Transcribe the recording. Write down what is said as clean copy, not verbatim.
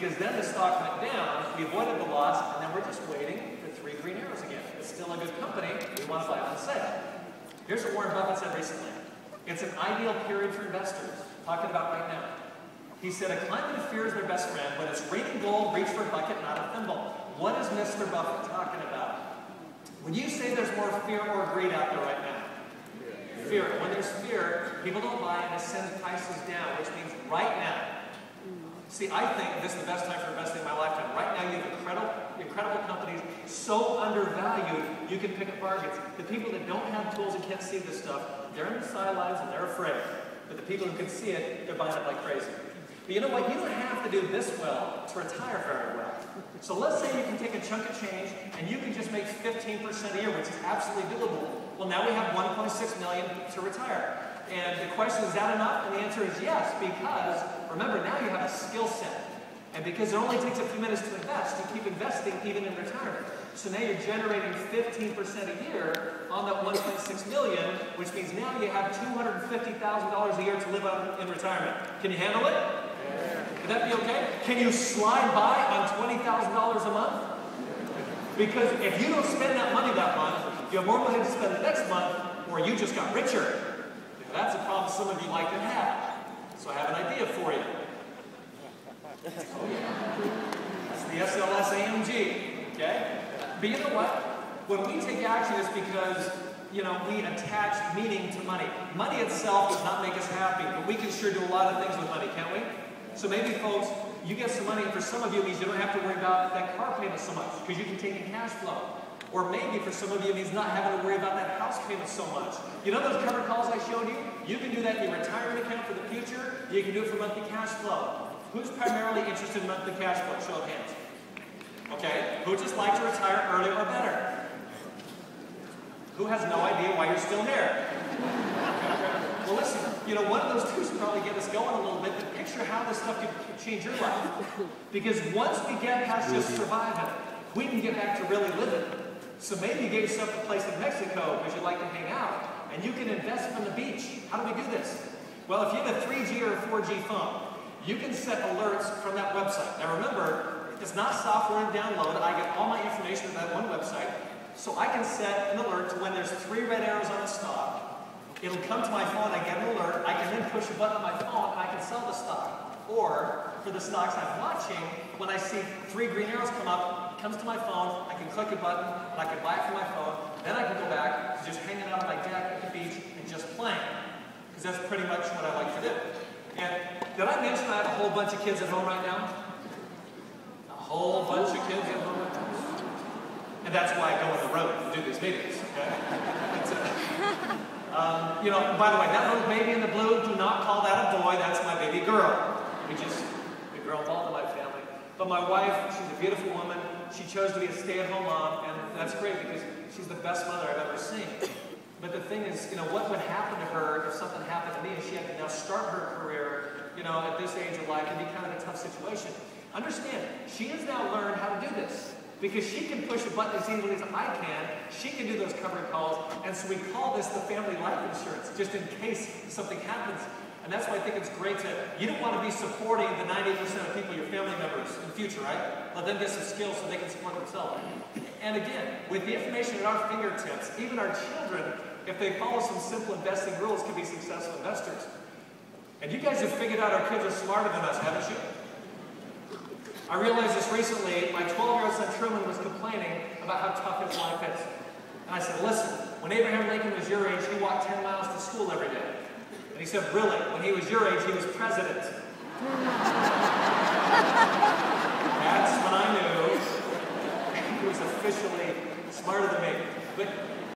because then the stock went down, we avoided the loss, and then we're just waiting for 3 green arrows again. It's still a good company, we want to buy it on sale. Here's what Warren Buffett said recently. It's an ideal period for investors, talking about right now. He said, a climate of fear is their best friend. When it's raining gold, reach for a bucket, not a thimble. What is Mr. Buffett talking about? When you say there's more fear or greed out there right now, fear. When there's fear, people don't buy and it sends prices down, which means right now. See, I think this is the best time for investing in my lifetime. Right now, you have incredible companies so undervalued, you can pick up bargains. The people that don't have tools and can't see this stuff, they're in the sidelines and they're afraid. But the people who can see it, they're buying it like crazy. But you know what? You don't have to do this well to retire very well. So let's say you can take a chunk of change and you can just make 15% a year, which is absolutely doable. Well, now we have $1.6 million to retire. And the question, is that enough? And the answer is yes, because remember, now you have a skill set. And because it only takes a few minutes to invest, you keep investing even in retirement. So now you're generating 15% a year on that $1.6 million, which means now you have $250,000 a year to live on in retirement. Can you handle it? Would that be okay? Can you slide by on $20,000 a month? Because if you don't spend that money that month, you have more money to spend the next month, or you just got richer. That's a problem some of you like to have. So I have an idea for you. Oh yeah. That's the SLS AMG. Okay? But you know what? When we take action, it's because, you know, we attach meaning to money. Money itself does not make us happy, but we can sure do a lot of things with money, can't we? So maybe, folks, you get some money, and for some of you, it means you don't have to worry about that car payment so much, because you can take in cash flow. Or maybe for some of you, it means not having to worry about that house payment so much. You know those covered calls I showed you? You can do that in your retirement account for the future. You can do it for monthly cash flow. Who's primarily interested in monthly cash flow? Show of hands. Okay. Who just like to retire earlier or better? Who has no idea why you're still here? Well, listen, you know, one of those two should probably get us going a little bit, but picture how this stuff could change your life. Because once we get past just surviving, we can get back to really living. So maybe you get yourself a place in Mexico because you like to hang out, and you can invest from the beach. How do we do this? Well, if you have a 3G or a 4G phone, you can set alerts from that website. Now remember, it's not software and download. I get all my information from that one website. So I can set an alert to when there's 3 red arrows on a stock. It'll come to my phone, I get an alert, I can then push a button on my phone, and I can sell the stock. Or, for the stocks I'm watching, when I see 3 green arrows come up, it comes to my phone, I can click a button, and I can buy it from my phone, then I can go back to just hanging out on my deck at the beach and just playing. Because that's pretty much what I like to do. And did I mention I have a whole bunch of kids at home right now? A whole bunch of kids at home right now. And that's why I go on the road to do these meetings. Okay? You know, by the way, that little baby in the blue, do not call that a boy, that's my baby girl. We grow involved in my family. But my wife, she's a beautiful woman. She chose to be a stay-at-home mom, and that's great because she's the best mother I've ever seen. But the thing is, you know, what would happen to her if something happened to me and she had to now start her career, you know, at this age of life? It'd be kind of a tough situation. Understand, she has now learned how to do this. Because she can push a button as easily as I can, she can do those covered calls, and so we call this the family life insurance, just in case something happens. And that's why I think it's great to, you don't want to be supporting the 98% of people, your family members, in the future, right? Let them get some skills so they can support themselves. And again, with the information at our fingertips, even our children, if they follow some simple investing rules, can be successful investors. And you guys have figured out our kids are smarter than us, haven't you? I realized this recently. My 12-year-old son Truman was complaining about how tough his life is. And I said, listen, when Abraham Lincoln was your age, he walked 10 miles to school every day. And he said, really? When he was your age, he was president. That's when I knew he was officially smarter than me. But